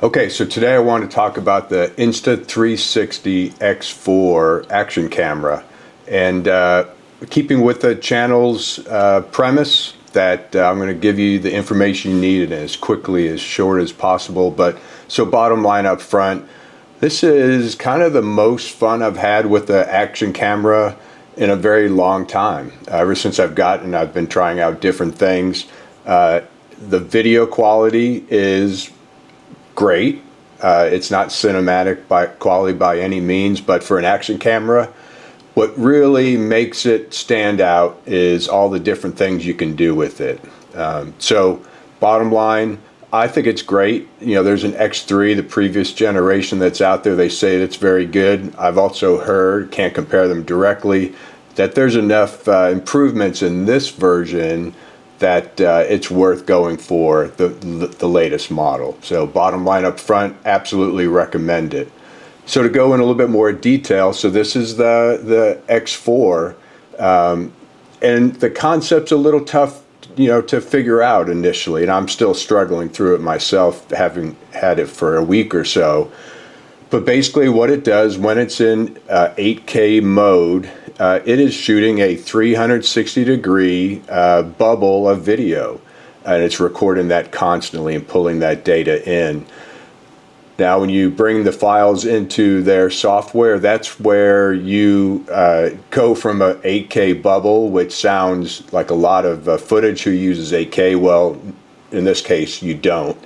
Okay, so today I want to talk about the Insta360 X4 action camera. And keeping with the channel's premise that I'm going to give you the information you need in as quickly, as short as possible. But so bottom line up front, this is kind of the most fun I've had with the action camera in a very long time. Ever since I've been trying out different things. The video quality is great. It's not cinematic by quality by any means, but for an action camera, what really makes it stand out is all the different things you can do with it. So bottom line, I think it's great. You know, there's an X3, the previous generation that's out there. They say it's very good. I've also heard, can't compare them directly, that there's enough improvements in this version that it's worth going for the latest model. So bottom line up front, absolutely recommend it. So to go in a little bit more detail, so this is the X4, and the concept's a little tough, to figure out initially, and I'm still struggling through it myself, having had it for a week or so. But basically what it does when it's in 8K mode, it is shooting a 360-degree bubble of video, and it's recording that constantly and pulling that data in. Now, when you bring the files into their software, that's where you go from an 8K bubble, which sounds like a lot of footage who uses 8K. Well, in this case, you don't.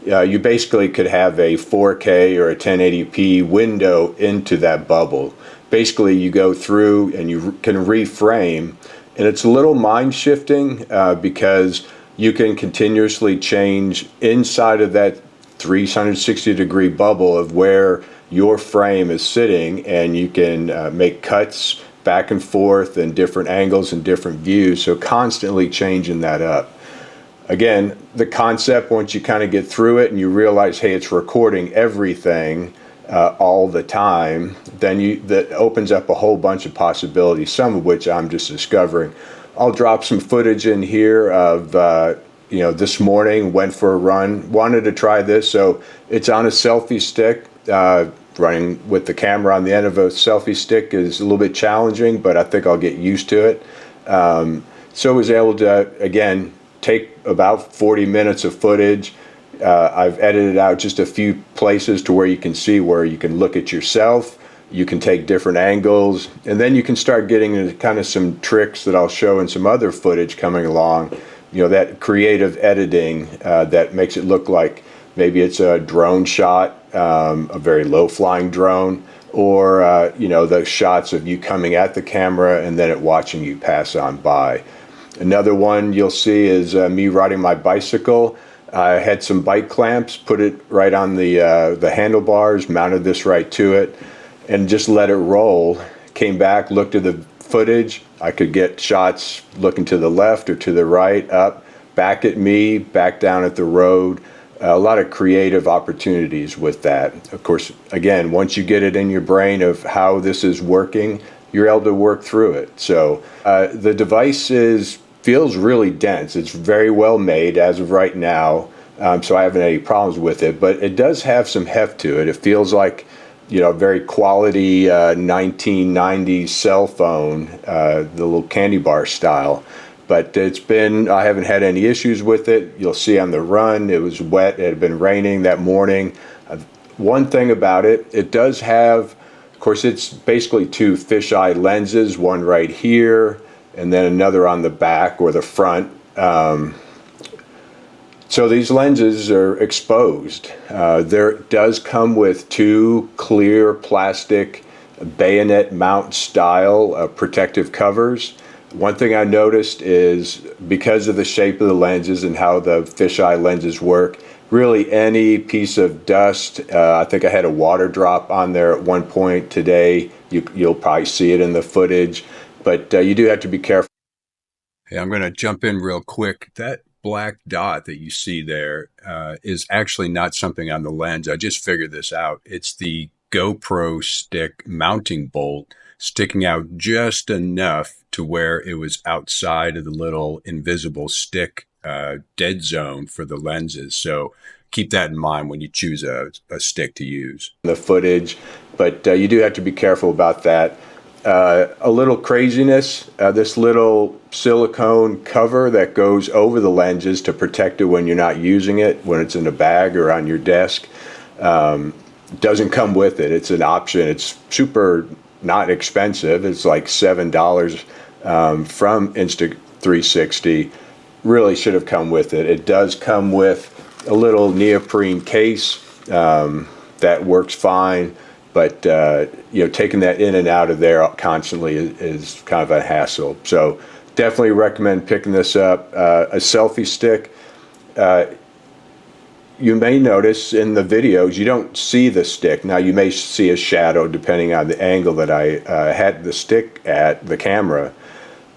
You basically could have a 4K or a 1080p window into that bubble. Basically, you go through and you can reframe, and it's a little mind shifting because you can continuously change inside of that 360-degree bubble of where your frame is sitting, and you can make cuts back and forth and different angles and different views, so constantly changing that up. Again, the concept, once you kind of get through it and you realize, hey, it's recording everything all the time, then that opens up a whole bunch of possibilities, some of which I'm just discovering. I'll drop some footage in here of, this morning, went for a run, wanted to try this. So it's on a selfie stick. Running with the camera on the end of a selfie stick is a little bit challenging, but I think I'll get used to it. So I was able to, again, take about 40 minutes of footage. I've edited out just a few places to where you can see where you can look at yourself, you can take different angles, and then you can start getting into kind of some tricks that I'll show in some other footage coming along. That creative editing that makes it look like maybe it's a drone shot, a very low flying drone, or the shots of you coming at the camera and then it watching you pass on by. Another one you'll see is me riding my bicycle. I had some bike clamps, put it right on the handlebars, mounted this right to it, and just let it roll. Came back, looked at the footage. I could get shots looking to the left or to the right, up, back at me, back down at the road. A lot of creative opportunities with that. Of course, again, once you get it in your brain of how this is working, you're able to work through it. So the device feels really dense. It's very well made as of right now, so I haven't had any problems with it, but it does have some heft to it. It feels like very quality 1990s cell phone, the little candy bar style. But I haven't had any issues with it. You'll see on the run, it was wet, it had been raining that morning. One thing about it, it does have, of course, it's basically two fisheye lenses, one right here, and then another on the back or the front. So these lenses are exposed. There does come with two clear plastic bayonet mount style protective covers. One thing I noticed is because of the shape of the lenses and how the fisheye lenses work, really any piece of dust, I think I had a water drop on there at one point today. You'll probably see it in the footage, but you do have to be careful. Hey, I'm going to jump in real quick. That black dot that you see there is actually not something on the lens. I just figured this out. It's the GoPro stick mounting bolt sticking out just enough to where it was outside of the little invisible stick dead zone for the lenses. So keep that in mind when you choose a stick to use. The footage, but you do have to be careful about that. A little craziness, this little silicone cover that goes over the lenses to protect it when you're not using it, when it's in a bag or on your desk, doesn't come with it. It's an option. It's super not expensive. It's like $7 from Insta360. Really should have come with it. It does come with a little neoprene case that works fine. But taking that in and out of there constantly is kind of a hassle. So definitely recommend picking this up. A selfie stick. You may notice in the videos you don't see the stick. Now you may see a shadow depending on the angle that I had the stick at, the camera.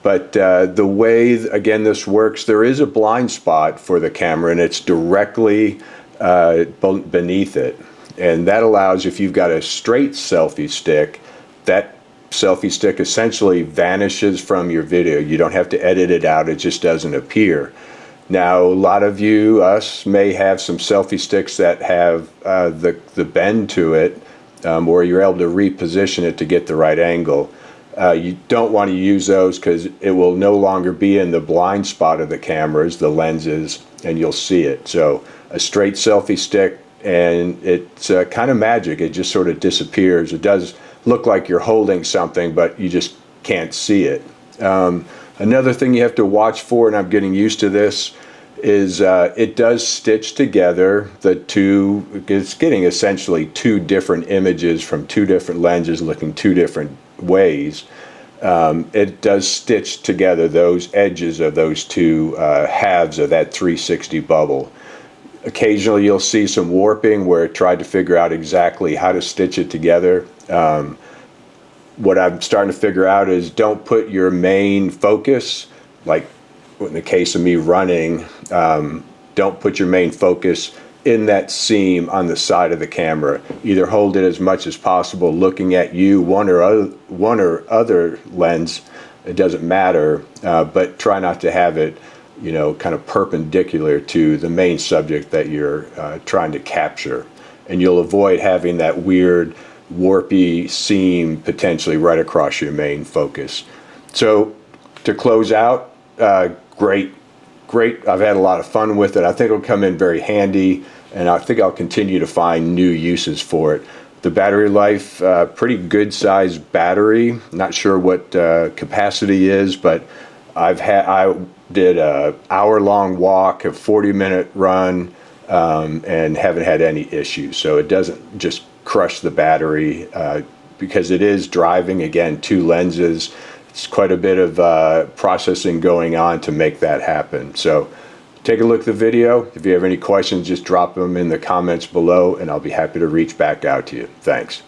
But the way, again, this works, there is a blind spot for the camera, and it's directly beneath it. And that allows, if you've got a straight selfie stick, that selfie stick essentially vanishes from your video. You don't have to edit it out, it just doesn't appear. Now, a lot of us may have some selfie sticks that have the bend to it, or you're able to reposition it to get the right angle. You don't want to use those because it will no longer be in the blind spot of the cameras, the lenses, and you'll see it. So a straight selfie stick, and it's kind of magic. It just sort of disappears. It does look like you're holding something, but you just can't see it. Another thing you have to watch for, and I'm getting used to this, is it does stitch together the two. It's getting essentially two different images from two different lenses looking two different ways. It does stitch together those edges of those two halves of that 360 bubble. Occasionally you'll see some warping where it tried to figure out exactly how to stitch it together. What I'm starting to figure out is don't put your main focus, like in the case of me running, don't put your main focus in that seam on the side of the camera. Either hold it as much as possible looking at you, one or other lens, it doesn't matter, but try not to have it kind of perpendicular to the main subject that you're trying to capture. And you'll avoid having that weird warpy seam potentially right across your main focus. So to close out, great. I've had a lot of fun with it. I think it'll come in very handy, and I think I'll continue to find new uses for it. The battery life, pretty good sized battery. Not sure what capacity is, but I did a hour-long walk, a 40-minute run, and haven't had any issues. So it doesn't just crush the battery because it is driving, again, two lenses. It's quite a bit of processing going on to make that happen. So take a look at the video. If you have any questions, just drop them in the comments below, and I'll be happy to reach back out to you. Thanks.